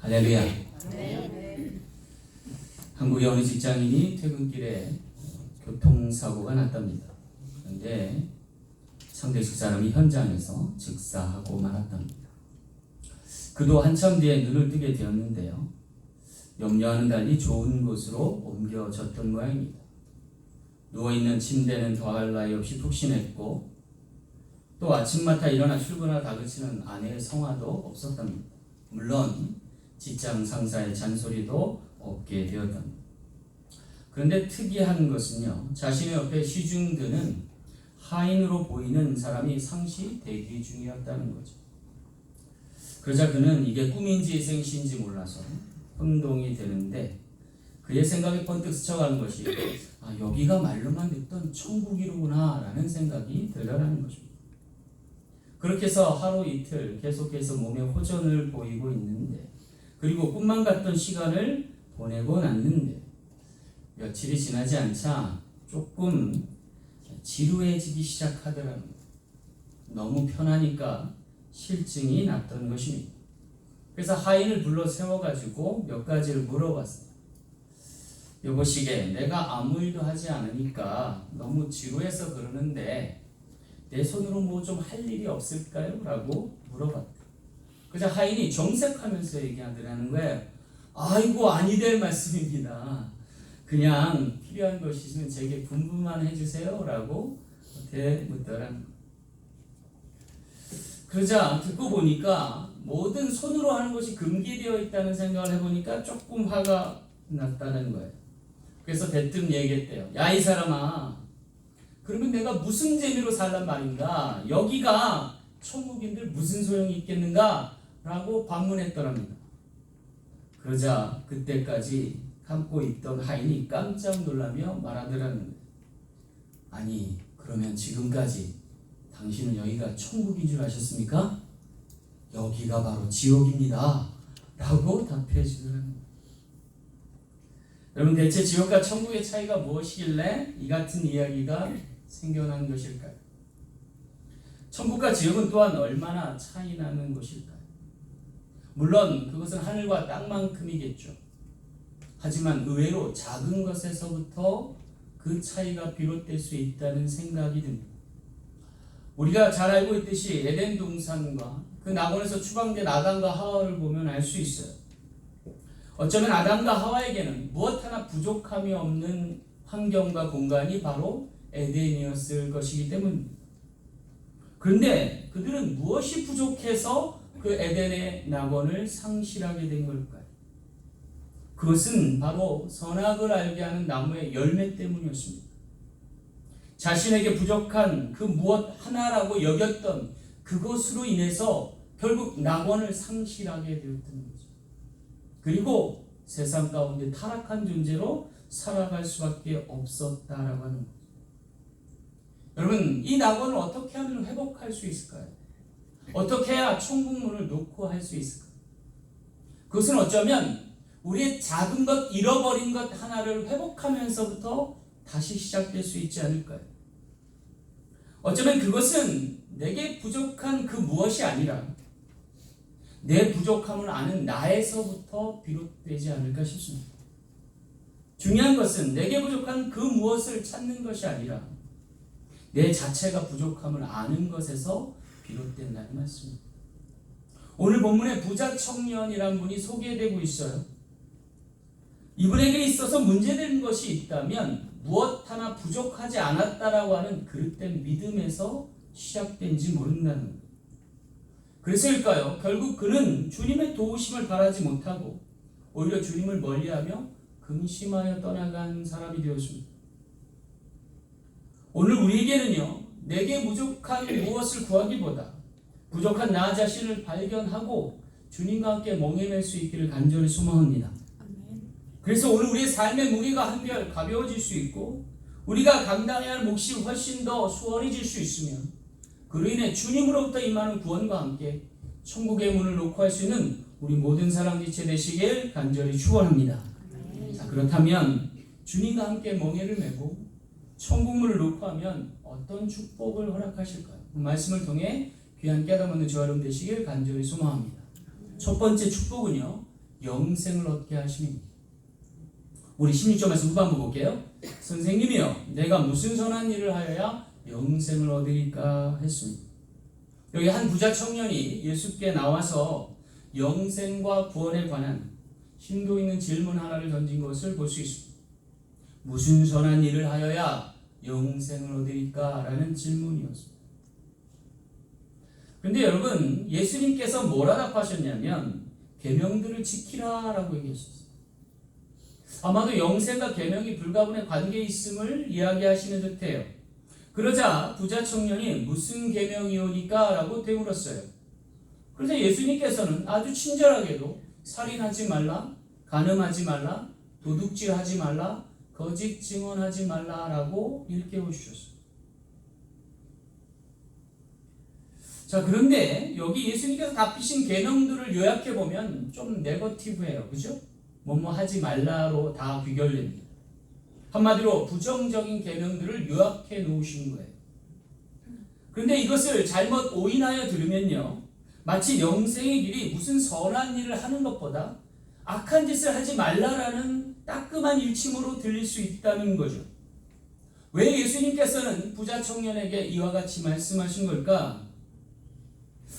할렐루야. 한국의 어느 직장인이 퇴근길에 교통사고가 났답니다. 그런데 상대측 사람이 현장에서 즉사하고 말았답니다. 그도 한참 뒤에 눈을 뜨게 되었는데요. 염려와는 달리 좋은 곳으로 옮겨졌던 모양입니다. 누워있는 침대는 더할 나위 없이 푹신했고 또 아침마다 일어나 출근하러 다그치는 아내의 성화도 없었답니다. 물론 직장 상사의 잔소리도 없게 되었답니다. 그런데 특이한 것은요, 자신의 옆에 시중드는 하인으로 보이는 사람이 상시 대기 중이었다는 거죠. 그러자 그는 이게 꿈인지 생시인지 몰라서 혼동이 되는데 그의 생각에 번뜩 스쳐가는 것이 여기가 말로만 듣던 천국이로구나 라는 생각이 들더라는 것입니다. 그렇게 해서 하루 이틀 계속해서 몸에 호전을 보이고 있는데 그리고 꿈만 같던 시간을 보내고 났는데 며칠이 지나지 않자 조금 지루해지기 시작하더라는 거예요. 너무 편하니까 실증이 났던 것입니다. 그래서 하인을 불러 세워가지고 몇 가지를 물어봤어요. 여보시게 내가 아무 일도 하지 않으니까 너무 지루해서 그러는데 내 손으로 뭐 좀 할 일이 없을까요? 라고 물어봤대요. 그래서 하인이 정색하면서 얘기하더라는 거예요. 아이고 아니 될 말씀입니다. 그냥 필요한 것이 있으면 제게 분부만 해주세요 라고 대묻더라는 거예요. 그러자 듣고 보니까 모든 손으로 하는 것이 금기되어 있다는 생각을 해보니까 조금 화가 났다는 거예요. 그래서 대뜸 얘기했대요. 야 이 사람아, 그러면 내가 무슨 재미로 살란 말인가? 여기가 천국인들 무슨 소용이 있겠는가? 라고 반문했더랍니다. 그러자 그때까지 감고 있던 하인이 깜짝 놀라며 말하더라는 거예요. 아니 그러면 지금까지 당신은 여기가 천국인 줄 아셨습니까? 여기가 바로 지옥입니다. 라고 답해 주더라는 거예요. 여러분 대체 지옥과 천국의 차이가 무엇이길래 이 같은 이야기가 생겨난 것일까요? 천국과 지옥은 또한 얼마나 차이 나는 것일까요? 물론 그것은 하늘과 땅만큼이겠죠. 하지만 의외로 작은 것에서부터 그 차이가 비롯될 수 있다는 생각이 듭니다. 우리가 잘 알고 있듯이 에덴 동산과 그 낙원에서 추방된 아담과 하와를 보면 알 수 있어요. 어쩌면 아담과 하와에게는 무엇 하나 부족함이 없는 환경과 공간이 바로 에덴이었을 것이기 때문입니다. 그런데 그들은 무엇이 부족해서 그 에덴의 낙원을 상실하게 된 걸까요? 그것은 바로 선악을 알게 하는 나무의 열매 때문이었습니다. 자신에게 부족한 그 무엇 하나라고 여겼던 그것으로 인해서 결국 낙원을 상실하게 되었던 거죠. 그리고 세상 가운데 타락한 존재로 살아갈 수밖에 없었다라고 하는 거죠. 여러분, 이 낙원을 어떻게 하면 회복할 수 있을까요? 어떻게 해야 천국문을 놓고 할 수 있을까요? 그것은 어쩌면 우리의 작은 것, 잃어버린 것 하나를 회복하면서부터 다시 시작될 수 있지 않을까요? 어쩌면 그것은 내게 부족한 그 무엇이 아니라 내 부족함을 아는 나에서부터 비롯되지 않을까 싶습니다. 중요한 것은 내게 부족한 그 무엇을 찾는 것이 아니라 내 자체가 부족함을 아는 것에서 비롯된다는 말씀입니다. 오늘 본문에 부자 청년이란 분이 소개되고 있어요. 이분에게 있어서 문제되는 것이 있다면 무엇 하나 부족하지 않았다라고 하는 그릇된 믿음에서 시작된지 모른다는 거예요. 그래서일까요? 결국 그는 주님의 도우심을 바라지 못하고 오히려 주님을 멀리하며 근심하여 떠나간 사람이 되었습니다. 오늘 우리에게는요, 내게 부족한 무엇을 구하기보다 부족한 나 자신을 발견하고 주님과 함께 멍해낼 수 있기를 간절히 소망합니다. 그래서 오늘 우리의 삶의 무게가 한결 가벼워질 수 있고 우리가 감당해야 할 몫이 훨씬 더 수월해질 수 있으면 그로 인해 주님으로부터 임하는 구원과 함께 천국의 문을 놓고 할 수 있는 우리 모든 사랑지체 되시길 간절히 축원합니다. 자, 그렇다면 주님과 함께 멍에를 메고 천국문을 놓고 하면 어떤 축복을 허락하실까요? 그 말씀을 통해 귀한 깨달음 얻는 저와 여러분 되시길 간절히 소망합니다. 첫 번째 축복은요, 영생을 얻게 하심입니다. 우리 16절에서 후반부 볼게요. 선생님이여 내가 무슨 선한 일을 하여야 영생을 얻으리까 했습니다. 여기 한 부자 청년이 예수께 나와서 영생과 구원에 관한 심도 있는 질문 하나를 던진 것을 볼 수 있습니다. 무슨 선한 일을 하여야 영생을 얻으리까? 라는 질문이었습니다. 그런데 여러분, 예수님께서 뭐라 답하셨냐면 계명들을 지키라 라고 얘기하셨어요. 아마도 영생과 계명이 불가분의 관계에 있음을 이야기하시는 듯해요. 그러자 부자 청년이 무슨 계명이오니까? 라고 되물었어요. 그래서 예수님께서는 아주 친절하게도 살인하지 말라, 간음하지 말라, 도둑질하지 말라, 거짓 증언하지 말라라고 일깨워 주셨어요. 자, 그런데 여기 예수님께서 답하신 계명들을 요약해 보면 좀 네거티브해요. 그죠? 뭐뭐 하지 말라로 다 귀결됩니다. 한마디로 부정적인 계명들을 요약해 놓으신 거예요. 그런데 이것을 잘못 오인하여 들으면요, 마치 영생의 길이 무슨 선한 일을 하는 것보다 악한 짓을 하지 말라라는 따끔한 일침으로 들릴 수 있다는 거죠. 왜 예수님께서는 부자 청년에게 이와 같이 말씀하신 걸까?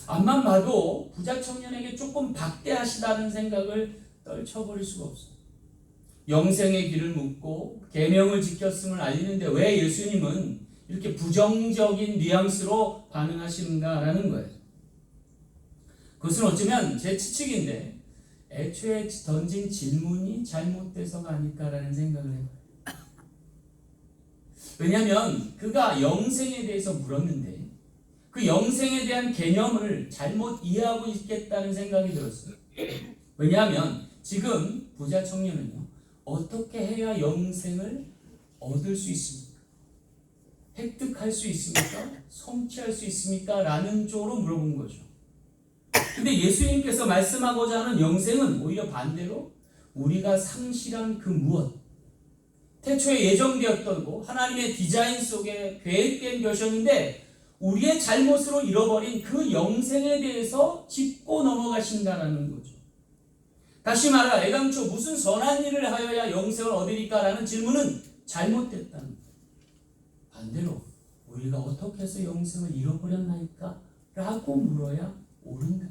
앞만 봐도 부자 청년에게 조금 박대하시다는 생각을 떨쳐버릴 수가 없어요. 영생의 길을 묻고 계명을 지켰음을 알리는데 왜 예수님은 이렇게 부정적인 뉘앙스로 반응하시는가라는 거예요. 그것은 어쩌면 제 추측인데 애초에 던진 질문이 잘못돼서가 아닐까라는 생각을 해요. 왜냐하면 그가 영생에 대해서 물었는데 그 영생에 대한 개념을 잘못 이해하고 있겠다는 생각이 들었어요. 왜냐하면 지금 부자 청년은요, 어떻게 해야 영생을 얻을 수 있습니까? 획득할 수 있습니까? 성취할 수 있습니까? 라는 쪽으로 물어본 거죠. 근데 예수님께서 말씀하고자 하는 영생은 오히려 반대로 우리가 상실한 그 무엇, 태초에 예정되었던 하나님의 디자인 속에 계획된 것이었는데 우리의 잘못으로 잃어버린 그 영생에 대해서 짚고 넘어가신다라는 거죠. 다시 말하 애당초 무슨 선한 일을 하여야 영생을 얻으리까라는 질문은 잘못됐다는 거예요. 반대로 우리가 어떻게 해서 영생을 잃어버렸나이까? 라고 물어야 옳은다.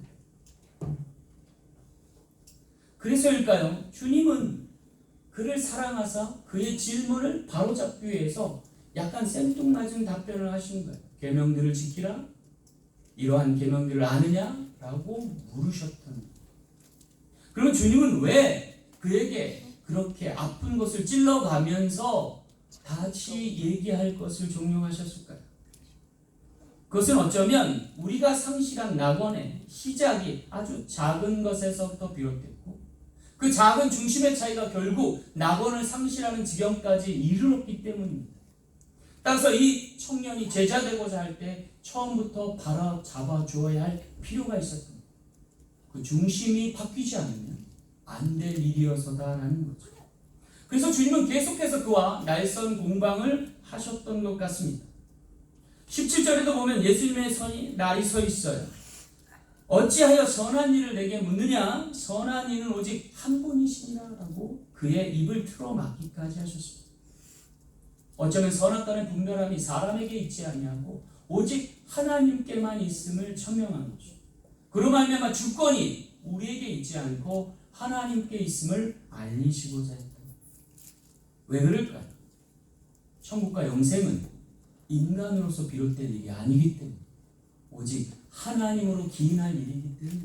그래서일까요? 주님은 그를 사랑하사 그의 질문을 바로잡기 위해서 약간 생뚱맞은 답변을 하신 거예요. 계명들을 지키라? 이러한 계명들을 아느냐? 라고 물으셨던 거예요. 그럼 주님은 왜 그에게 그렇게 아픈 것을 찔러가면서 다시 얘기할 것을 종용하셨을까요? 그것은 어쩌면 우리가 상실한 낙원의 시작이 아주 작은 것에서부터 비롯됐고 그 작은 중심의 차이가 결국 낙원을 상실하는 지경까지 이르렀기 때문입니다. 따라서 이 청년이 제자 되고자 할 때 처음부터 바로잡아 주어야 할 필요가 있었습니다. 그 중심이 바뀌지 않으면 안 될 일이어서다라는 거죠. 그래서 주님은 계속해서 그와 날선 공방을 하셨던 것 같습니다. 17절에도 보면 예수님의 손이 날이 서 있어요. 어찌하여 선한 일을 내게 묻느냐? 선한 이는 오직 한 분이시니라 라고 그의 입을 틀어막기까지 하셨습니다. 어쩌면 선악과의 분별함이 사람에게 있지 아니하고 오직 하나님께만 있음을 천명한 거죠. 그로 말미암아 주권이 우리에게 있지 않고 하나님께 있음을 알리시고자 했다. 왜 그럴까요? 천국과 영생은 인간으로서 비롯된 일이 아니기 때문에 오직 하나님으로 기인할 일이기 때문에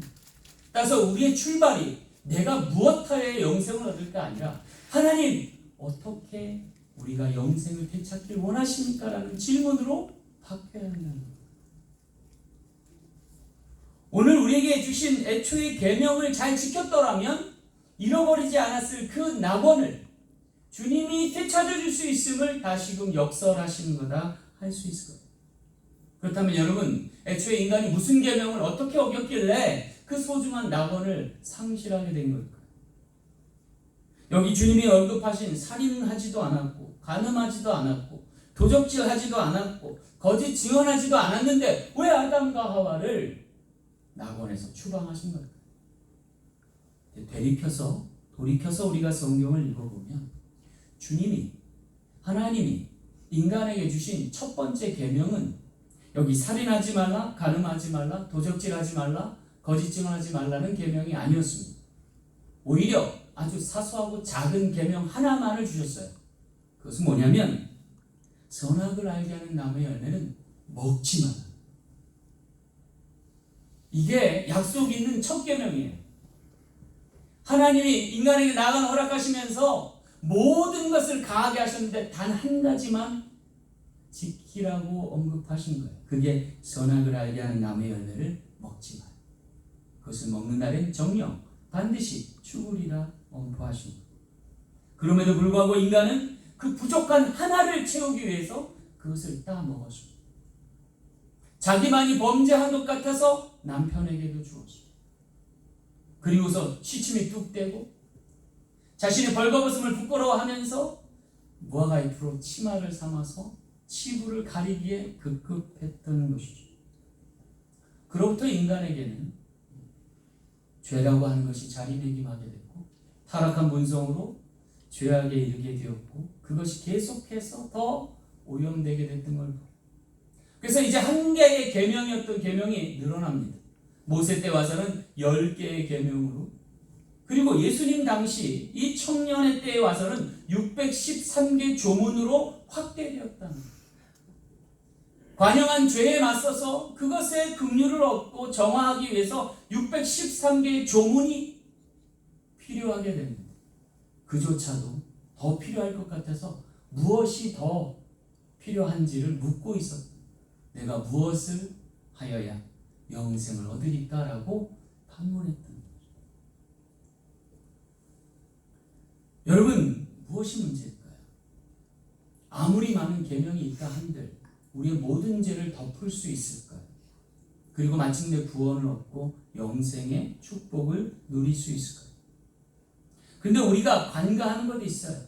따라서 우리의 출발이 내가 무엇하여 영생을 얻을까 아니라 하나님 어떻게 우리가 영생을 되찾길 원하십니까? 라는 질문으로 바뀌어야 한다는 거예요. 오늘 우리에게 주신 애초의 계명을 잘 지켰더라면 잃어버리지 않았을 그 낙원을 주님이 되찾아 줄 수 있음을 다시금 역설하시는 거다 할 수 있을 거예요. 그렇다면 여러분, 애초에 인간이 무슨 계명을 어떻게 어겼길래 그 소중한 낙원을 상실하게 된 걸까요? 여기 주님이 언급하신 살인하지도 않았고 간음하지도 않았고 도적질하지도 않았고 거짓 증언하지도 않았는데 왜 아담과 하와를 낙원에서 추방하신 걸까요? 돌이켜서 우리가 성경을 읽어보면 하나님이 인간에게 주신 첫 번째 계명은 여기 살인하지 말라, 간음하지 말라, 도적질하지 말라, 거짓 증언하지 말라는 계명이 아니었습니다. 오히려 아주 사소하고 작은 계명 하나만을 주셨어요. 그것은 뭐냐면 선악을 알게 하는 나무의 열매는 먹지 마라. 이게 약속 있는 첫 계명이에요. 하나님이 인간에게 나아가는 허락하시면서 모든 것을 가하게 하셨는데 단 한 가지만 지키라고 언급하신 거예요. 그게 선악을 알게 하는 나무의 열매를 먹지 마라. 그것을 먹는 날엔 정령 반드시 죽으리라 언포하신 거예요. 그럼에도 불구하고 인간은 그 부족한 하나를 채우기 위해서 그것을 따먹었습니다. 자기만이 범죄한 것 같아서 남편에게도 주었습니다. 그리고서 시침이 뚝 떼고 자신의 벌거벗음을 부끄러워하면서 무화과 잎으로 치마를 삼아서 치부를 가리기에 급급했던 것이죠. 그로부터 인간에게는 죄라고 하는 것이 자리매김하게 됐고 타락한 본성으로 죄악에 이르게 되었고 그것이 계속해서 더 오염되게 됐던 걸 봐요. 그래서 이제 한 개의 계명이었던 계명이 늘어납니다. 모세 때 와서는 10개의 계명으로, 그리고 예수님 당시 이 청년의 때에 와서는 613개 조문으로 확대되었다는 거예요. 관영한 죄에 맞서서 그것의 긍휼을 얻고 정화하기 위해서 613개의 조문이 필요하게 됩니다. 그조차도 더 필요할 것 같아서 무엇이 더 필요한지를 묻고 있었다. 내가 무엇을 하여야 영생을 얻으리까라고 반문했던 거죠. 여러분, 무엇이 문제일까요? 아무리 많은 계명이 있다 한들 우리의 모든 죄를 덮을 수 있을까요? 그리고 마침내 구원을 얻고 영생의 축복을 누릴 수 있을까요? 근데 우리가 간과하는 것도 있어요.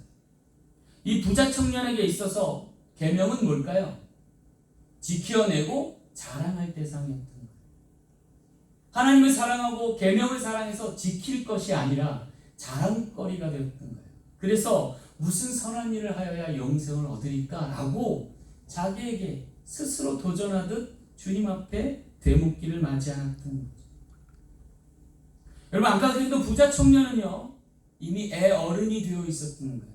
이 부자 청년에게 있어서 계명은 뭘까요? 지켜내고 자랑할 대상이었던 거예요. 하나님을 사랑하고 계명을 사랑해서 지킬 것이 아니라 자랑거리가 되었던 거예요. 그래서 무슨 선한 일을 하여야 영생을 얻으리까라고 자기에게 스스로 도전하듯 주님 앞에 되묻기를 맞지 않았던 거죠. 여러분, 아까 그랬던 부자 청년은요 이미 애 어른이 되어 있었던 거예요.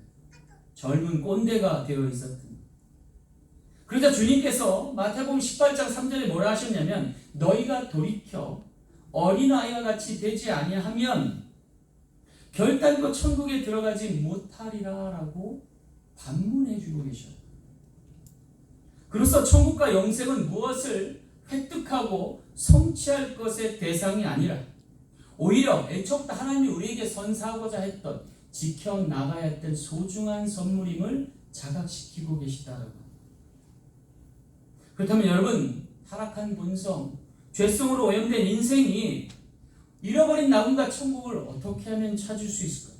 젊은 꼰대가 되어 있었던 거예요. 그러자 주님께서 마태복음 18장 3절에 뭐라 하셨냐면 너희가 돌이켜 어린아이와 같이 되지 아니하면 결단코 천국에 들어가지 못하리라 라고 반문해 주고 계셔요. 그로써 천국과 영생은 무엇을 획득하고 성취할 것의 대상이 아니라 오히려 애초부터 하나님이 우리에게 선사하고자 했던 지켜나가야 했던 소중한 선물임을 자각시키고 계시다라고 합니다. 그렇다면 여러분, 타락한 본성, 죄성으로 오염된 인생이 잃어버린 나무가 천국을 어떻게 하면 찾을 수 있을까요?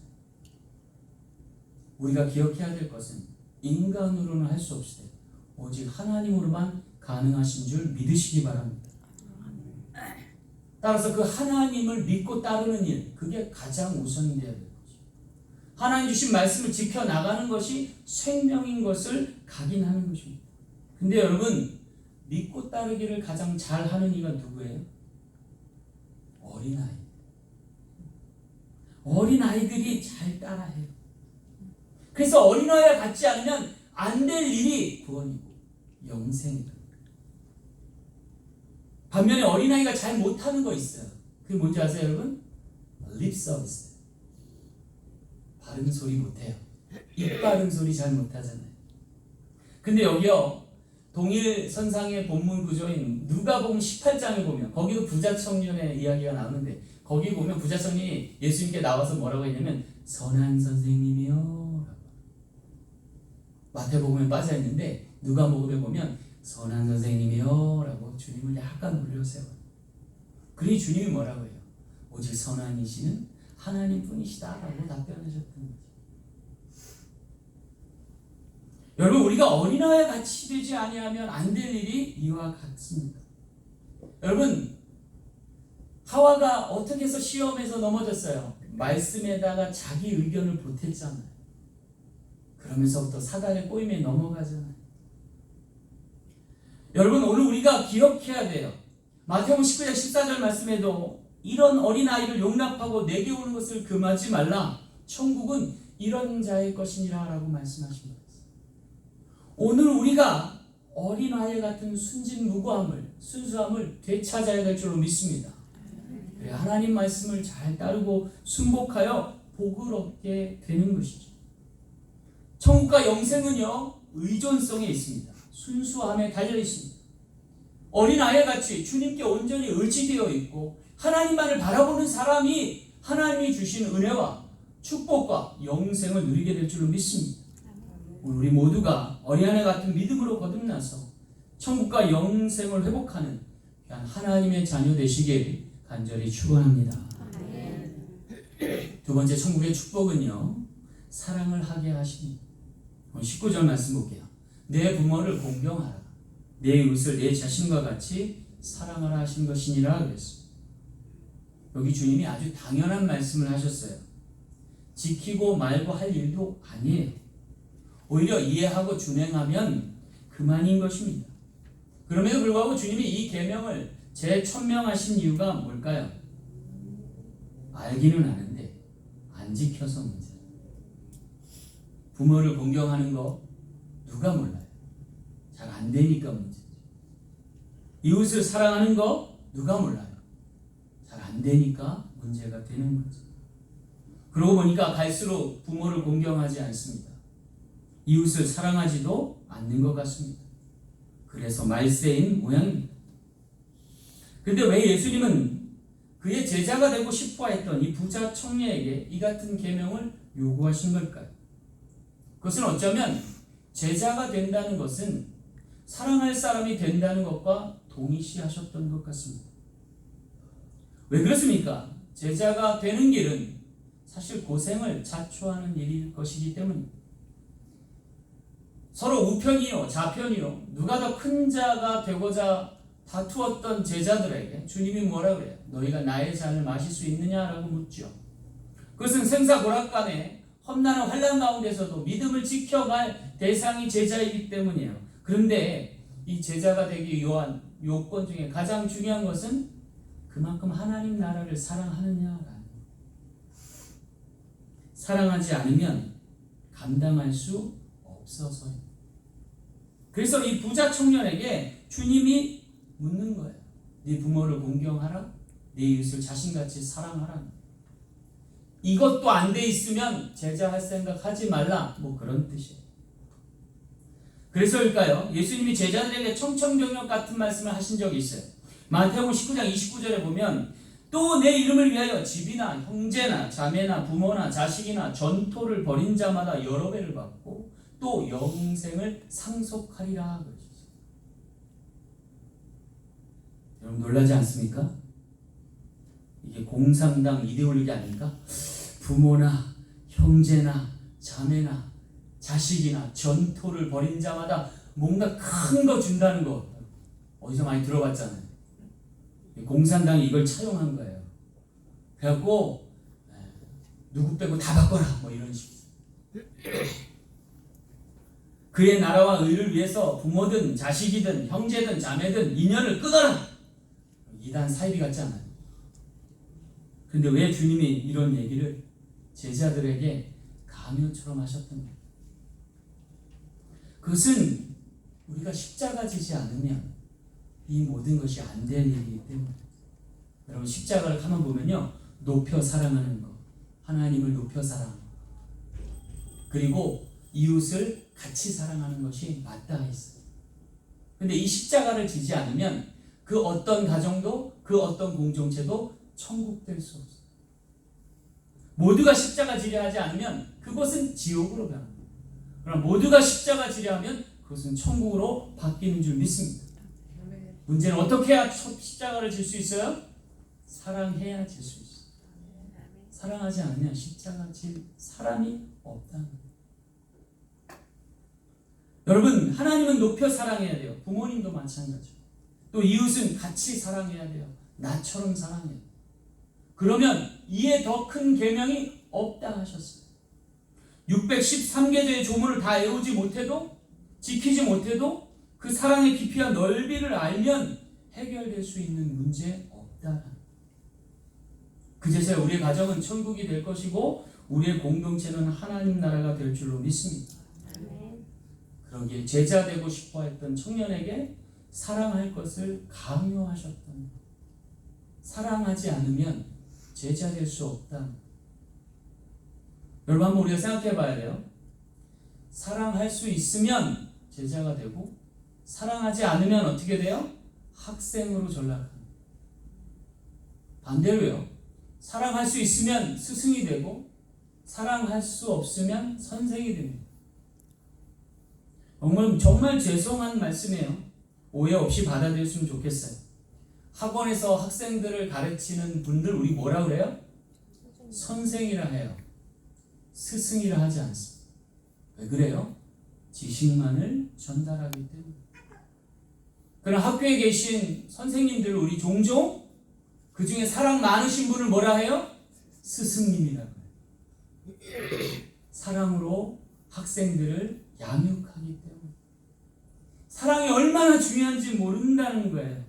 우리가 기억해야 될 것은 인간으로는 할 수 없을 때 오직 하나님으로만 가능하신 줄 믿으시기 바랍니다. 따라서 그 하나님을 믿고 따르는 일, 그게 가장 우선이 되어야 될 거죠. 하나님 주신 말씀을 지켜나가는 것이 생명인 것을 각인하는 것입니다. 근데 여러분, 믿고 따르기를 가장 잘하는 이가 누구예요? 어린아이. 어린아이들이 잘 따라해요. 그래서 어린아이와 같지 않으면 안 될 일이 구원이고 영생이다. 반면에 어린아이가 잘 못하는 거 있어요. 그게 뭔지 아세요, 여러분? 립 서비스. 바른 소리 못해요. 입 바른 소리 잘 못하잖아요. 근데 여기요, 동일 선상의 본문 구조인 누가복음 18장에 보면 거기도 부자 청년의 이야기가 나오는데 거기 보면 부자 청년이 예수님께 나와서 뭐라고 했냐면 선한 선생님이요 라고. 마태복음에 빠져있는데 누가복음에 보면 선한 선생님이요 라고 주님을 약간 올려세워요. 그러니 주님이 뭐라고 해요? 오직 선한이시는 하나님뿐이시다 라고 답변하셨던 거죠. 여러분, 우리가 어린아이와 같이 되지 아니하면 안 될 일이 이와 같습니다. 여러분, 하와가 어떻게 해서 시험에서 넘어졌어요? 말씀에다가 자기 의견을 보탰잖아요. 그러면서부터 사단의 꼬임에 넘어가잖아요. 여러분, 오늘 우리가 기억해야 돼요. 마태복음 19장 14절 말씀에도 이런 어린아이를 용납하고 내게 오는 것을 금하지 말라. 천국은 이런 자의 것이니라 라고 말씀하신 거예요. 오늘 우리가 어린아이 같은 순진무구함을, 순수함을 되찾아야 될 줄로 믿습니다. 그래, 하나님 말씀을 잘 따르고 순복하여 복을 얻게 되는 것이죠. 천국과 영생은요, 의존성에 있습니다. 순수함에 달려 있습니다. 어린아이같이 주님께 온전히 의지되어 있고 하나님만을 바라보는 사람이 하나님이 주신 은혜와 축복과 영생을 누리게 될 줄로 믿습니다. 우리 모두가 어린아이 같은 믿음으로 거듭나서 천국과 영생을 회복하는 하나님의 자녀 되시길 간절히 축원합니다. 두 번째 천국의 축복은요, 사랑을 하게 하십니다. 19절 말씀 볼게요. 내 부모를 공경하라. 내 이웃을 내 자신과 같이 사랑하라 하신 것이니라 그랬습니다. 여기 주님이 아주 당연한 말씀을 하셨어요. 지키고 말고 할 일도 아니에요. 오히려 이해하고 준행하면 그만인 것입니다. 그럼에도 불구하고 주님이 이 계명을 재천명하신 이유가 뭘까요? 알기는 아는데 안 지켜서 문제예요. 부모를 공경하는 거 누가 몰라요? 잘 안 되니까 문제죠. 이웃을 사랑하는 거 누가 몰라요? 잘 안 되니까 문제가 되는 거죠. 그러고 보니까 갈수록 부모를 공경하지 않습니다. 이웃을 사랑하지도 않는 것 같습니다. 그래서 말세인 모양입니다. 그런데 왜 예수님은 그의 제자가 되고 싶어 했던 이 부자 청년에게 이 같은 계명을 요구하신 걸까요? 그것은 어쩌면 제자가 된다는 것은 사랑할 사람이 된다는 것과 동일시하셨던 것 같습니다. 왜 그렇습니까? 제자가 되는 길은 사실 고생을 자초하는 일일 것이기 때문입니다. 서로 우편이요 좌편이요 누가 더 큰 자가 되고자 다투었던 제자들에게 주님이 뭐라 그래요? 너희가 나의 잔을 마실 수 있느냐라고 묻죠. 그것은 생사고락간에 험난한 환난 가운데서도 믿음을 지켜갈 대상이 제자이기 때문이에요. 그런데 이 제자가 되기 위한 요건 중에 가장 중요한 것은 그만큼 하나님 나라를 사랑하느냐라는 거예요. 사랑하지 않으면 감당할 수 없어서요. 그래서 이 부자 청년에게 주님이 묻는 거예요. 네 부모를 공경하라. 네 이웃을 자신같이 사랑하라. 이것도 안 돼 있으면 제자할 생각 하지 말라. 뭐 그런 뜻이에요. 그래서일까요? 예수님이 제자들에게 청천벽력 같은 말씀을 하신 적이 있어요. 마태복음 19장 29절에 보면 또 내 이름을 위하여 집이나 형제나 자매나 부모나 자식이나 전토를 벌인 자마다 여러 배를 받고 또 영생을 상속하리라 그러셨어요. 여러분 놀라지 않습니까? 이게 공산당 이데올로기 아닙니까? 부모나 형제나 자매나 자식이나 전토를 벌인 자마다 뭔가 큰 거 준다는 거 어디서 많이 들어봤잖아요. 공산당이 이걸 차용한 거예요. 그래갖고 누구 빼고 다 바꿔라 뭐 이런 식으로. 그의 나라와 의를 위해서 부모든 자식이든 형제든 자매든 인연을 끊어라. 이단 사이비 같지 않아요? 근데 왜 주님이 이런 얘기를 제자들에게 강요처럼 하셨던 거예요? 그것은 우리가 십자가 지지 않으면 이 모든 것이 안 될 일이기 때문에. 여러분 십자가를 가만 보면요, 높여 사랑하는 것, 하나님을 높여 사랑하는 것, 그리고 이웃을 같이 사랑하는 것이 맞닿아 있어요. 근데 이 십자가를 지지 않으면 그 어떤 가정도 그 어떤 공동체도 천국 될 수 없어요. 모두가 십자가 지려 하지 않으면 그것은 지옥으로 변합니다. 그러나 모두가 십자가 지려 하면 그것은 천국으로 바뀌는 줄 믿습니다. 문제는 어떻게 해야 십자가를 질 수 있어요? 사랑해야 질 수 있어요. 사랑하지 않으면 십자가 질 사람이 없다는 거예요. 여러분 하나님은 높여 사랑해야 돼요. 부모님도 마찬가지고 또 이웃은 같이 사랑해야 돼요. 나처럼 사랑해야 돼요. 그러면 이에 더 큰 계명이 없다 하셨어요. 613계제의 조문을 다 외우지 못해도, 지키지 못해도 그 사랑의 깊이와 넓이를 알면 해결될 수 있는 문제 없다. 그제서야 우리의 가정은 천국이 될 것이고 우리의 공동체는 하나님 나라가 될 줄로 믿습니다. 그러기에 제자 되고 싶어 했던 청년에게 사랑할 것을 강요하셨던, 사랑하지 않으면 제자 될 수 없다. 여러분, 한번 우리가 생각해 봐야 돼요. 사랑할 수 있으면 제자가 되고, 사랑하지 않으면 어떻게 돼요? 학생으로 전락합니다. 반대로요. 사랑할 수 있으면 스승이 되고, 사랑할 수 없으면 선생이 됩니다. 정말 죄송한 말씀이에요. 오해 없이 받아들였으면 좋겠어요. 학원에서 학생들을 가르치는 분들 우리 뭐라 그래요? 선생이라 해요. 스승이라 하지 않습니다. 왜 그래요? 지식만을 전달하기 때문에. 그러나 학교에 계신 선생님들 우리 종종 그 중에 사랑 많으신 분을 뭐라 해요? 스승님이라고 해요. 사랑으로 학생들을 양육하기 때문에. 사랑이 얼마나 중요한지 모른다는 거예요.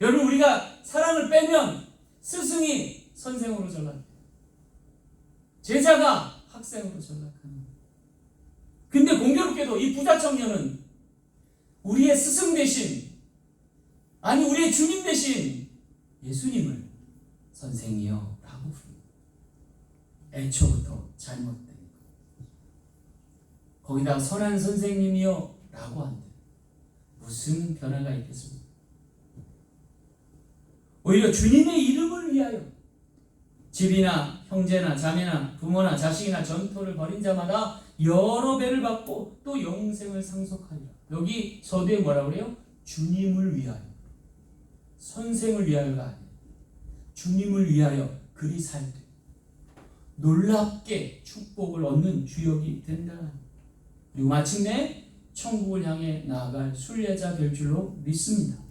여러분, 우리가 사랑을 빼면 스승이 선생으로 전락해요. 제자가 학생으로 전락하는 거예요. 근데 공교롭게도 이 부자 청년은 우리의 스승 대신, 아니 우리의 주님 대신 예수님을 선생이요 라고 부릅니다. 애초부터 잘못된 거. 거기다가 선한 선생님이요 라고 한대. 무슨 변화가 있겠습니까? 오히려 주님의 이름을 위하여 집이나 형제나 자매나 부모나 자식이나 전토를 벌인 자마다 여러 배를 받고 또 영생을 상속하리라. 여기 서두에 뭐라고 그래요? 주님을 위하여. 선생을 위하여가 아니에요. 주님을 위하여 그리 살 때 놀랍게 축복을 얻는 주역이 된다. 그리고 마침내 천국을 향해 나아갈 순례자 될 줄로 믿습니다.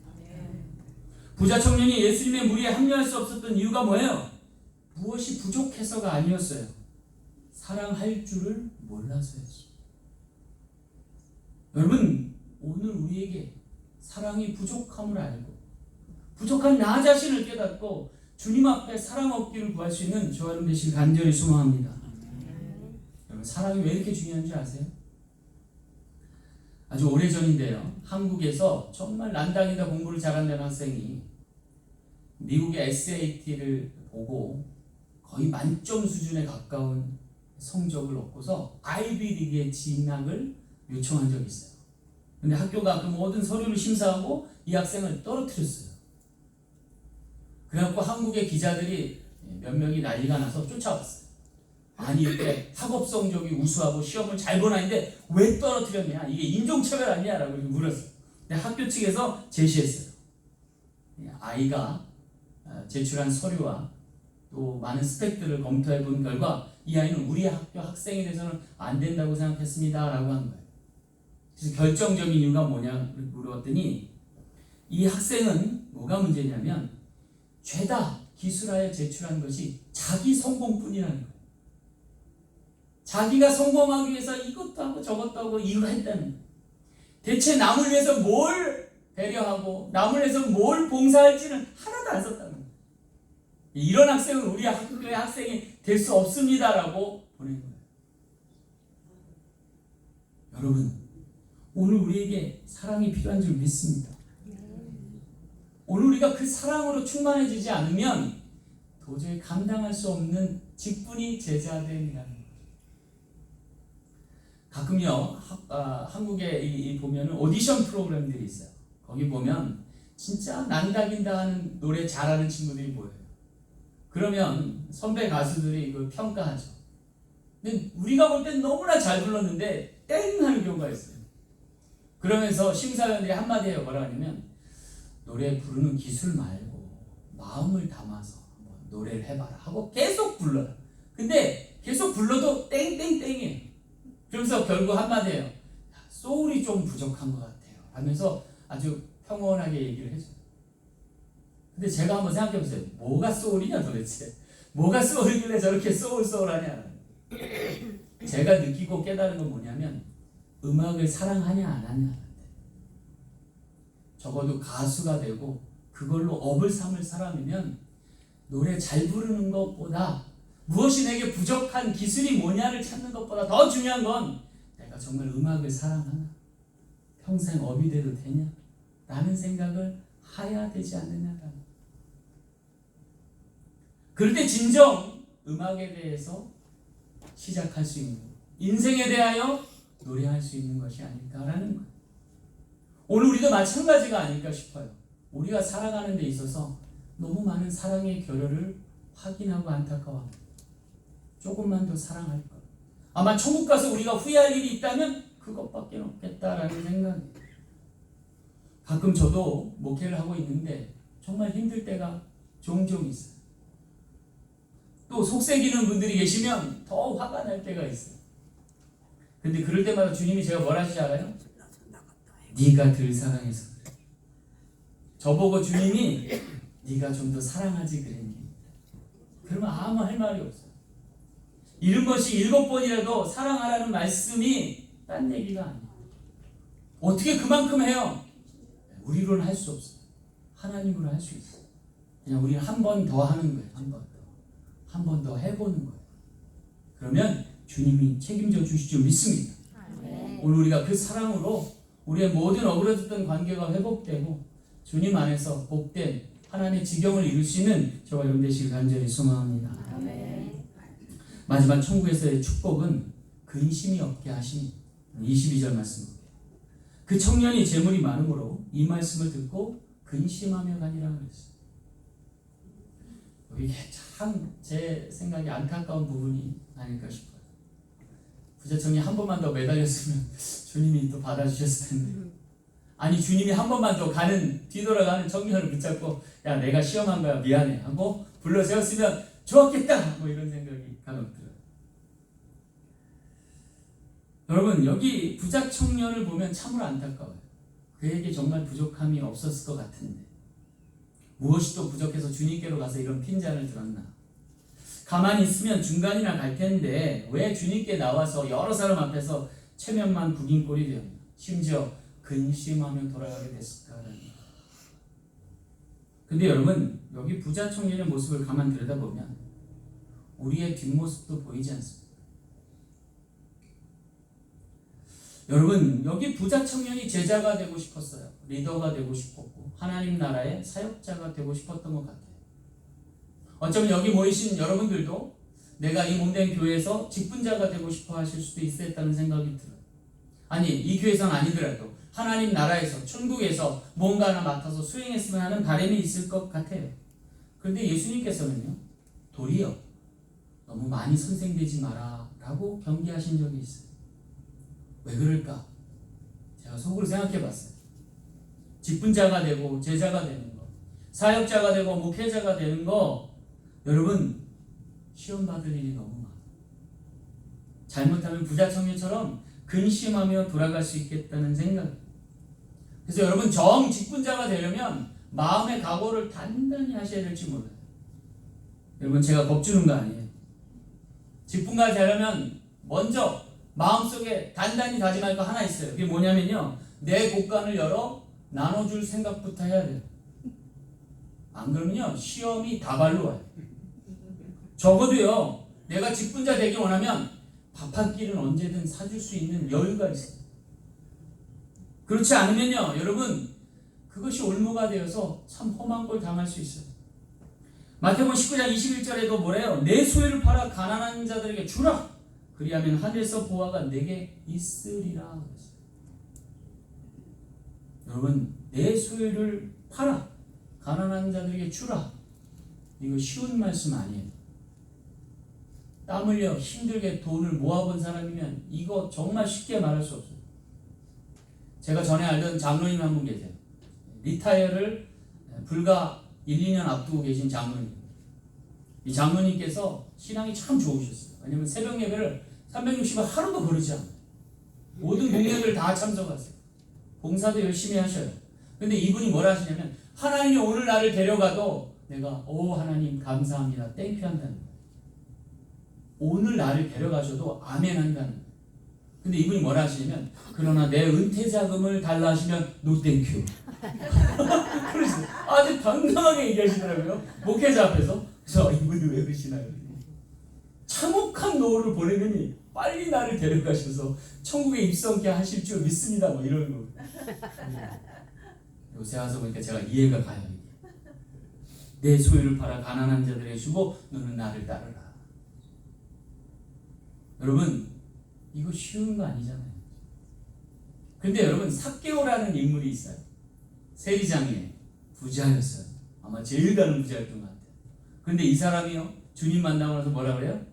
부자 청년이 예수님의 무리에 합류할 수 없었던 이유가 뭐예요? 무엇이 부족해서가 아니었어요. 사랑할 줄을 몰라서였어요. 여러분, 오늘 우리에게 사랑이 부족함을 알고 부족한 나 자신을 깨닫고 주님 앞에 사랑 얻기를 구할 수 있는 저와 여러분 되시길 간절히 소망합니다. 여러분, 사랑이 왜 이렇게 중요한지 아세요? 아주 오래전인데요. 한국에서 정말 난다긴다 공부를 잘한다는 학생이 미국의 SAT를 보고 거의 만점 수준에 가까운 성적을 얻고서 아이비리그에 진학을 요청한 적이 있어요. 근데 학교가 그 모든 서류를 심사하고 이 학생을 떨어뜨렸어요. 그래갖고 한국의 기자들이 몇 명이 난리가 나서 쫓아왔어요. 아니, 이렇게 학업 성적이 우수하고 시험을 잘 본 아이인데 왜 떨어뜨렸냐? 이게 인종차별 아니야? 라고 물었어요. 근데 학교 측에서 제시했어요. 아이가 제출한 서류와 또 많은 스펙들을 검토해 본 결과 이 아이는 우리 학교 학생이 돼서는 안 된다고 생각했습니다 라고 한 거예요. 그래서 결정적인 이유가 뭐냐 물었더니 이 학생은 뭐가 문제냐면 죄다 기술하여 제출한 것이 자기 성공뿐이라는 거예요. 자기가 성공하기 위해서 이것도 하고 저것도 하고 이걸 했다는 거예요. 대체 남을 위해서 뭘 배려하고 남을 위해서 뭘 봉사할지는 하나도 안 썼다는 거예요. 이런 학생은 우리 학교의 학생이 될 수 없습니다라고 보낸 거예요. 여러분, 오늘 우리에게 사랑이 필요한 줄 믿습니다. 오늘 우리가 그 사랑으로 충만해지지 않으면 도저히 감당할 수 없는 직분이 제자됨이라는 거예요. 가끔요, 한국에 보면은 오디션 프로그램들이 있어요. 거기 보면 진짜 난다긴다 하는 노래 잘하는 친구들이 보여요. 그러면 선배 가수들이 이걸 평가하죠. 근데 우리가 볼 땐 너무나 잘 불렀는데 땡 하는 경우가 있어요. 그러면서 심사위원들이 한마디 해요. 뭐라 하냐면 노래 부르는 기술 말고 마음을 담아서 한번 노래를 해봐라 하고 계속 불러요. 근데 계속 불러도 땡땡땡이에요. 그러면서 결국 한마디 해요. 소울이 좀 부족한 것 같아요 하면서 아주 평온하게 얘기를 해줘요. 근데 제가 한번 생각해 보세요. 뭐가 소울이냐 도대체. 뭐가 소울이길래 저렇게 소울하냐. 제가 느끼고 깨달은 건 뭐냐면 음악을 사랑하냐 안 하냐. 적어도 가수가 되고 그걸로 업을 삼을 사람이면 노래 잘 부르는 것보다 무엇이 내게 부족한 기술이 뭐냐를 찾는 것보다 더 중요한 건 내가 정말 음악을 사랑하나, 평생 업이 돼도 되냐 라는 생각을 해야 되지 않느냐라는. 그럴 때 진정 음악에 대해서 시작할 수 있는, 인생에 대하여 노래할 수 있는 것이 아닐까라는 거예요. 오늘 우리도 마찬가지가 아닐까 싶어요. 우리가 살아가는 데 있어서 너무 많은 사랑의 결여를 확인하고 안타까워합니다. 조금만 더 사랑할 것. 아마 천국 가서 우리가 후회할 일이 있다면 그것밖에 없겠다라는 생각이에요. 가끔 저도 목회를 하고 있는데 정말 힘들 때가 종종 있어요. 또 속색이는 분들이 계시면 더 화가 날 때가 있어요. 근데 그럴 때마다 주님이 제가 뭐라 하시지 알아요? 네가 덜 사랑해서 그래. 저보고 주님이 네가 좀 더 사랑하지 그랬니? 그러면 아무 할 말이 없어요. 7번씩 7번이라도 사랑하라는 말씀이 딴 얘기가 아니에요. 어떻게 그만큼 해요? 우리로는 할 수 없어요. 하나님으로 할 수 있어요. 그냥 우리는 한 번 더 하는 거예요. 한 번 더 해보는 거예요. 그러면 주님이 책임져 주실 줄 믿습니다. 오늘 우리가 그 사랑으로 우리의 모든 어그러졌던 관계가 회복되고 주님 안에서 복된 하나님의 지경을 이룰 수 있는 저와 여러분 되시길 간절히 소망합니다. 마지막 천국에서의 축복은 근심이 없게 하시니 22절 말씀 볼게요. 그 청년이 재물이 많으므로 이 말씀을 듣고 근심하며 가니라 그랬어요. 이게 참 제 생각에 안타까운 부분이 아닐까 싶어요. 부자청이 한 번만 더 매달렸으면 주님이 또 받아주셨을 텐데, 아니 주님이 한 번만 더 뒤돌아가는 청년을 붙잡고 야 내가 시험한 거야 미안해 하고 불러 세웠으면 좋았겠다 뭐 이런 생각이 간혹 들어요. 여러분 여기 부자 청년을 보면 참으로 안타까워요. 그에게 정말 부족함이 없었을 것 같은데 무엇이 또 부족해서 주님께로 가서 이런 핀잔을 들었나. 가만히 있으면 중간이나 갈 텐데 왜 주님께 나와서 여러 사람 앞에서 체면만 구긴 꼴이 되었나. 심지어 근심하며 돌아가게 됐을까라는. 근데 여러분 여기 부자 청년의 모습을 가만 들여다보면 우리의 뒷모습도 보이지 않습니까? 여러분 여기 부자 청년이 제자가 되고 싶었어요. 리더가 되고 싶었고 하나님 나라의 사역자가 되고 싶었던 것 같아요. 어쩌면 여기 모이신 여러분들도 내가 이 몸된 교회에서 직분자가 되고 싶어 하실 수도 있었다는 생각이 들어요. 아니 이 교회에서는 아니더라도 하나님 나라에서 천국에서 뭔가 하나 맡아서 수행했으면 하는 바람이 있을 것 같아요. 그런데 예수님께서는요 도리어 너무 많이 선생되지 마라 라고 경계하신 적이 있어요. 왜 그럴까? 제가 속으로 생각해 봤어요. 직분자가 되고 제자가 되는 거, 사역자가 되고 목회자가 되는 거, 여러분 시험 받을 일이 너무 많아요. 잘못하면 부자 청년처럼 근심하며 돌아갈 수 있겠다는 생각. 그래서 여러분 정 직분자가 되려면 마음의 각오를 단단히 하셔야 될지 몰라요. 여러분 제가 겁주는 거 아니에요. 직분가 되려면 먼저 마음속에 단단히 다짐할 거 하나 있어요. 그게 뭐냐면요, 내 곳간을 열어 나눠줄 생각부터 해야 돼요. 안 그러면요 시험이 다발로 와요. 적어도요 내가 직분자 되기 원하면 밥 한 끼는 언제든 사줄 수 있는 여유가 있어요. 그렇지 않으면요 여러분 그것이 올무가 되어서 참 험한 걸 당할 수 있어요. 마태복음 19장 21절에도 뭐래요? 내 소유를 팔아 가난한 자들에게 주라. 그리하면 하늘에서 보화가 내게 있으리라 그랬어요. 여러분 내 소유를 팔아 가난한 자들에게 주라. 이거 쉬운 말씀 아니에요. 땀 흘려 힘들게 돈을 모아본 사람이면 이거 정말 쉽게 말할 수 없어요. 제가 전에 알던 장로님 한 분 계세요. 리타이어를 불과 1, 2년 앞두고 계신 장로님. 이 장로님께서 신앙이 참 좋으셨어요. 왜냐면 새벽 예배를 360일 하루도 거르지 않아요. 모든 공예배를 다 참석하세요. 봉사도 열심히 하셔요. 근데 이분이 뭐라 하시냐면 하나님이 오늘 나를 데려가도 내가 오 하나님 감사합니다 땡큐 한다는 거예요. 오늘 나를 데려가셔도 아멘 한다는 거예요. 근데 이분이 뭐라 하시냐면 그러나 내 은퇴 자금을 달라 하시면 노 땡큐. 그래서 아주 당당하게 얘기하시더라고요. 목회자 앞에서. 그래서 이분이 왜 그러시나요? 참혹한 노를 보내더니 빨리 나를 데려가셔서 천국에 입성케 하실 줄 믿습니다. 뭐 이런 거. 요새 와서 보니까 제가 이해가 가요. 내 소유를 팔아 가난한 자들에게 주고 너는 나를 따르라. 여러분 이거 쉬운 거 아니잖아요. 근데 여러분 삭개오라는 인물이 있어요. 세리장에 부자였어요. 아마 제일 가는 부자였던 것 같아요. 근데 이 사람이요 주님 만나고 나서 뭐라 그래요?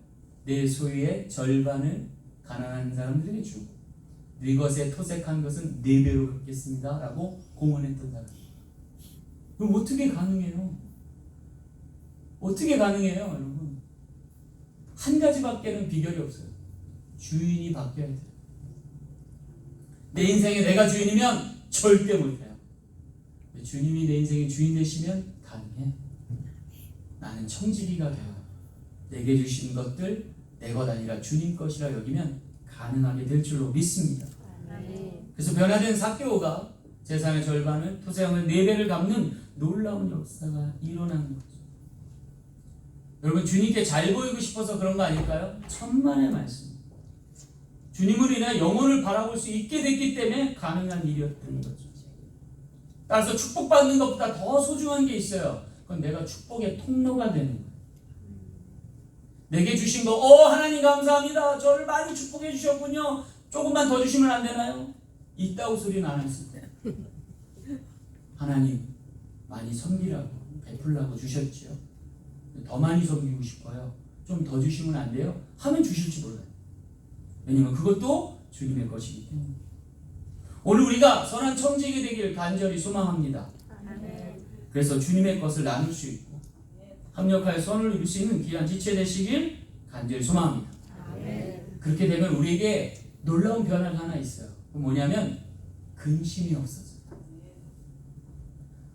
내 소유의 절반을 가난한 사람들에게 주고 네 것에 토색한 것은 4배로 갚겠습니다 라고 공언했던 사람. 그럼 어떻게 가능해요? 어떻게 가능해요 여러분? 한 가지밖에는 비결이 없어요. 주인이 바뀌어야 돼요. 내 인생에 내가 주인이면 절대 못해요. 주님이 내 인생의 주인 되시면 가능해. 나는 청지기가 되어 내게 주신 것들 내 것 아니라 주님 것이라 여기면 가능하게 될 줄로 믿습니다. 그래서 변화된 삭개오가 재산의 절반을 토세하는 4배를 갚는 놀라운 역사가 일어나는 거죠. 여러분 주님께 잘 보이고 싶어서 그런 거 아닐까요? 천만의 말씀. 주님을 인해 영혼을 바라볼 수 있게 됐기 때문에 가능한 일이었던 거죠. 따라서 축복받는 것보다 더 소중한 게 있어요. 그건 내가 축복의 통로가 되는 거예요. 내게 주신 거, 하나님 감사합니다. 저를 많이 축복해 주셨군요. 조금만 더 주시면 안 되나요? 있다고 소리는 안 했을 때. 하나님 많이 섬기라고 베풀라고 주셨지요. 더 많이 섬기고 싶어요. 좀 더 주시면 안 돼요? 하면 주실지 몰라요. 왜냐면 그것도 주님의 것이기 때문에. 오늘 우리가 선한 청지기 되길 간절히 소망합니다. 그래서 주님의 것을 나눌 수 있고 합력하여 선을 이룰 수 있는 귀한 지체 되시길 간절히 소망합니다. 그렇게 되면 우리에게 놀라운 변화가 하나 있어요. 그건 뭐냐면 근심이 없어져요.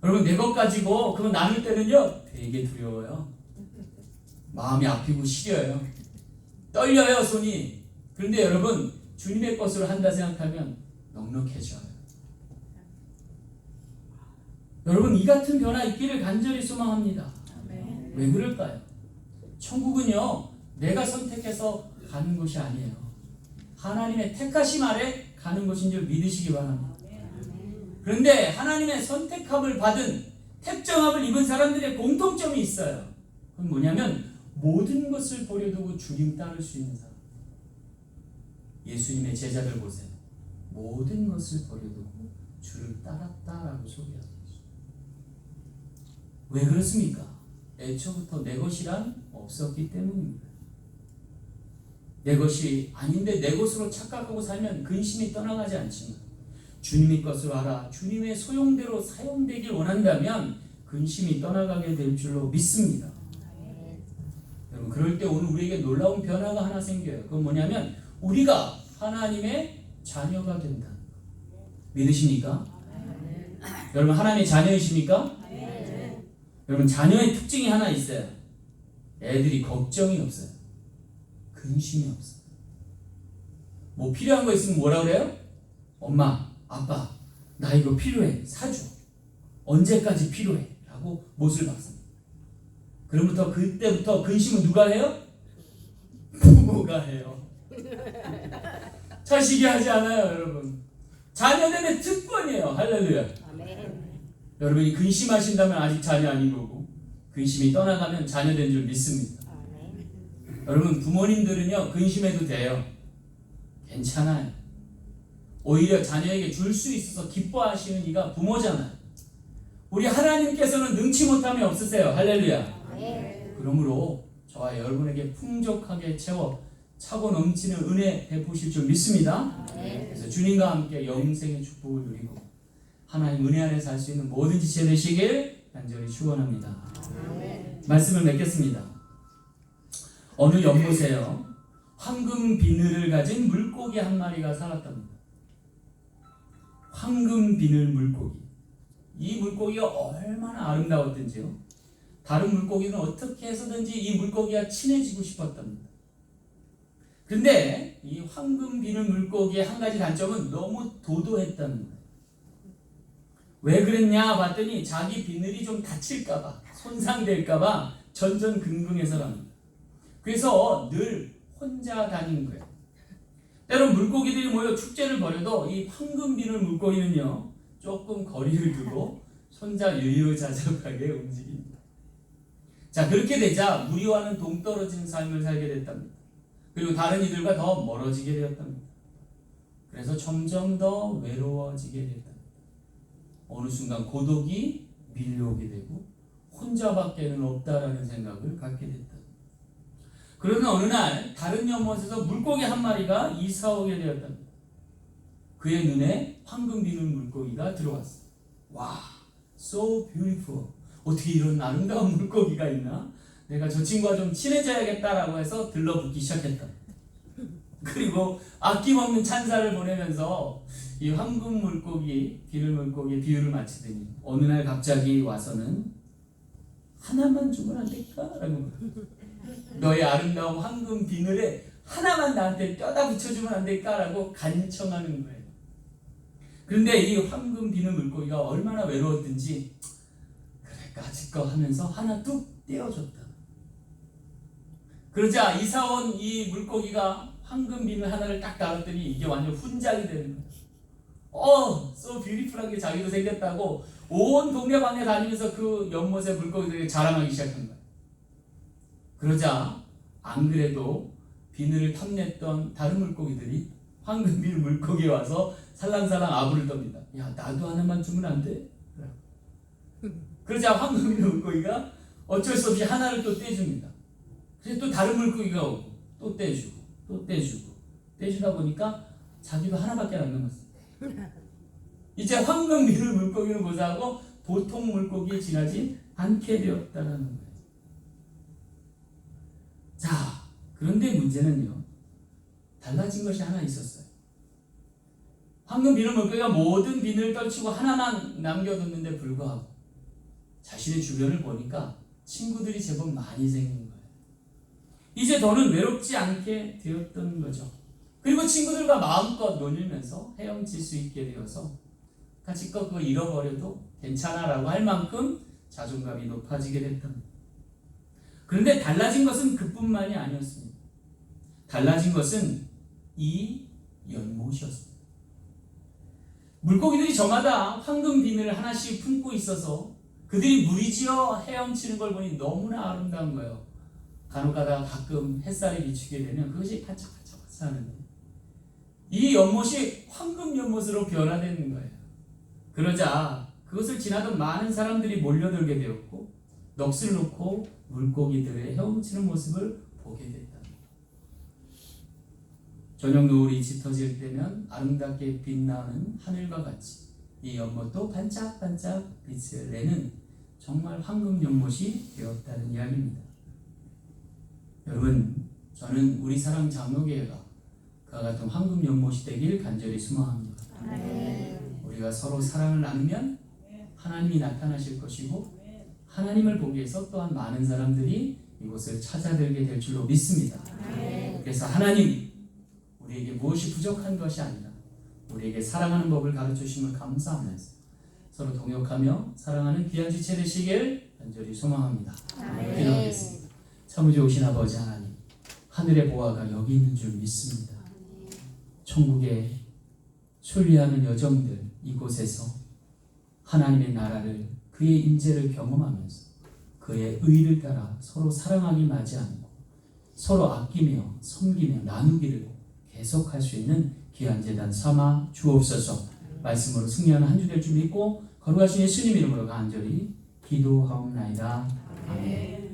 여러분 내 것 가지고 그거 나눌 때는요 되게 두려워요. 마음이 아프고 시려요. 떨려요 손이. 그런데 여러분 주님의 것으로 한다 생각하면 넉넉해져요. 여러분 이 같은 변화 있기를 간절히 소망합니다. 왜 그럴까요? 천국은요 내가 선택해서 가는 것이 아니에요. 하나님의 택하심 아래 가는 것인 줄 믿으시기 바랍니다. 그런데 하나님의 선택함을 받은 택정함을 입은 사람들의 공통점이 있어요. 그건 뭐냐면 모든 것을 버려두고 주님 따를 수 있는 사람. 예수님의 제자들 보세요. 모든 것을 버려두고 주를 따랐다라고 소개하고 있어요. 왜 그렇습니까? 애초부터 내 것이란 없었기 때문입니다. 내 것이 아닌데 내 것으로 착각하고 살면 근심이 떠나가지 않지만 주님의 것으로 알아 주님의 소용대로 사용되길 원한다면 근심이 떠나가게 될 줄로 믿습니다. 여러분 그럴 때 오늘 우리에게 놀라운 변화가 하나 생겨요. 그건 뭐냐면 우리가 하나님의 자녀가 된다. 믿으십니까? 여러분 하나님의 자녀이십니까? 여러분 자녀의 특징이 하나 있어요. 애들이 걱정이 없어요. 근심이 없어요. 뭐 필요한 거 있으면 뭐라 그래요? 엄마, 아빠, 나 이거 필요해. 사줘. 언제까지 필요해? 라고 못을 박습니다. 그럼부터 그때부터 근심은 누가 해요? 부모가 해요. 자식이 하지 않아요, 여러분. 자녀들의 특권이에요. 할렐루야. 여러분이 근심하신다면 아직 자녀 아닌 거고 근심이 떠나가면 자녀 된 줄 믿습니다. 여러분 부모님들은요 근심해도 돼요. 괜찮아요. 오히려 자녀에게 줄 수 있어서 기뻐하시는 이가 부모잖아요. 우리 하나님께서는 능치 못함이 없으세요. 할렐루야. 그러므로 저와 여러분에게 풍족하게 채워 차고 넘치는 은혜 베푸실 줄 믿습니다. 그래서 주님과 함께 영생의 축복을 누리고 하나님 은혜 안에 살 수 있는 모든 지체 되시길 간절히 축원합니다. 말씀을 맺겠습니다. 어느 연못에요 황금 비늘을 가진 물고기 한 마리가 살았답니다. 황금 비늘 물고기. 이 물고기가 얼마나 아름다웠던지요. 다른 물고기는 어떻게 해서든지 이 물고기와 친해지고 싶었답니다. 근데 이 황금 비늘 물고기의 한 가지 단점은 너무 도도했다는 거예요. 왜 그랬냐 봤더니 자기 비늘이 좀 다칠까봐, 손상될까봐 전전긍긍해서랍니다. 그래서 늘 혼자 다닌 거예요. 때론 물고기들이 모여 축제를 벌여도 이 황금 비늘 물고기는요, 조금 거리를 두고 혼자 유유자적하게 움직입니다. 자, 그렇게 되자 무리와는 동떨어진 삶을 살게 됐답니다. 그리고 다른 이들과 더 멀어지게 되었답니다. 그래서 점점 더 외로워지게 됐답니다. 어느 순간 고독이 밀려오게 되고 혼자밖에는 없다라는 생각을 갖게 됐다. 그러는 어느 날 다른 연못에서 물고기 한 마리가 이사 오게 되었답니다. 그의 눈에 황금 비늘 물고기가 들어왔어요. 와, so beautiful. 어떻게 이런 아름다운 물고기가 있나? 내가 저 친구와 좀 친해져야겠다라고 해서 들러붙기 시작했다. 그리고 아낌없는 찬사를 보내면서 이 황금 물고기, 비늘 물고기의 비유를 마치더니 어느 날 갑자기 와서는 하나만 주면 안 될까? 라고 너의 아름다운 황금 비늘에 하나만 나한테 뼈다 붙여주면 안 될까? 라고 간청하는 거예요. 그런데 이 황금 비늘 물고기가 얼마나 외로웠든지 그래 까짓 거 하면서 하나 뚝 떼어줬다. 그러자 이사온 이 물고기가 황금 비늘 하나를 딱 달았더니 이게 완전 훈장이 되는 거예요. so beautiful하게 자기도 생겼다고 온 동네방네 다니면서 그 연못의 물고기들에게 자랑하기 시작한 거예요. 그러자 안 그래도 비늘을 탐냈던 다른 물고기들이 황금 비늘 물고기에 와서 살랑살랑 아부를 떱니다. 야, 나도 하나만 주면 안 돼? 그러자 황금 비늘 물고기가 어쩔 수 없이 하나를 또 떼줍니다. 그래서 또 다른 물고기가 오고 또 떼주고 또 떼주고 떼주다 보니까 자기도 하나밖에 안 남았어요. 이제 황금 비늘 물고기는 고사하고 보통 물고기에 지나지 않게 되었다는 거예요. 자, 그런데 문제는요, 달라진 것이 하나 있었어요. 황금 비늘 물고기가 모든 비늘을 떨치고 하나만 남겨뒀는데 불구하고 자신의 주변을 보니까 친구들이 제법 많이 생긴 거예요. 이제 더는 외롭지 않게 되었던 거죠. 그리고 친구들과 마음껏 놀면서 헤엄칠 수 있게 되어서 가지껏 그거 잃어버려도 괜찮아라고 할 만큼 자존감이 높아지게 됐답니다. 그런데 달라진 것은 그뿐만이 아니었습니다. 달라진 것은 이 연못이었습니다. 물고기들이 저마다 황금 비늘을 하나씩 품고 있어서 그들이 무리지어 헤엄치는 걸 보니 너무나 아름다운 거예요. 간혹가다가 가끔 햇살이 비추게 되면 그것이 반짝반짝 하는데 이 연못이 황금 연못으로 변화되는 거예요. 그러자 그것을 지나던 많은 사람들이 몰려들게 되었고 넋을 놓고 물고기들의 헤엄치는 모습을 보게 됐다. 저녁 노을이 짙어질 때면 아름답게 빛나는 하늘과 같이 이 연못도 반짝반짝 빛을 내는 정말 황금 연못이 되었다는 이야기입니다. 여러분, 저는 우리 사랑 장로교회가 그와 같은 황금 연못이 되길 간절히 소망합니다. 우리가 서로 사랑을 나누면 하나님이 나타나실 것이고 하나님을 보기 위해서 또한 많은 사람들이 이곳을 찾아들게 될 줄로 믿습니다. 그래서 하나님, 우리에게 무엇이 부족한 것이 아니라 우리에게 사랑하는 법을 가르쳐주심을 감사하면서 서로 동역하며 사랑하는 귀한 지체 되시길 간절히 소망합니다. 기도하겠습니다. 참 좋으신 아버지 하나님, 하늘의 보화가 여기 있는 줄 믿습니다. 천국에 순리하는 여정들 이곳에서 하나님의 나라를 그의 임재를 경험하면서 그의 의를 따라 서로 사랑하기 마지 않고 서로 아끼며 섬기며 나누기를 계속할 수 있는 귀한 제단 삼아 주옵소서. 말씀으로 승리하는 한 주 될 줄 믿고 거룩하신 예수님 이름으로 간절히 기도하옵나이다. 아멘.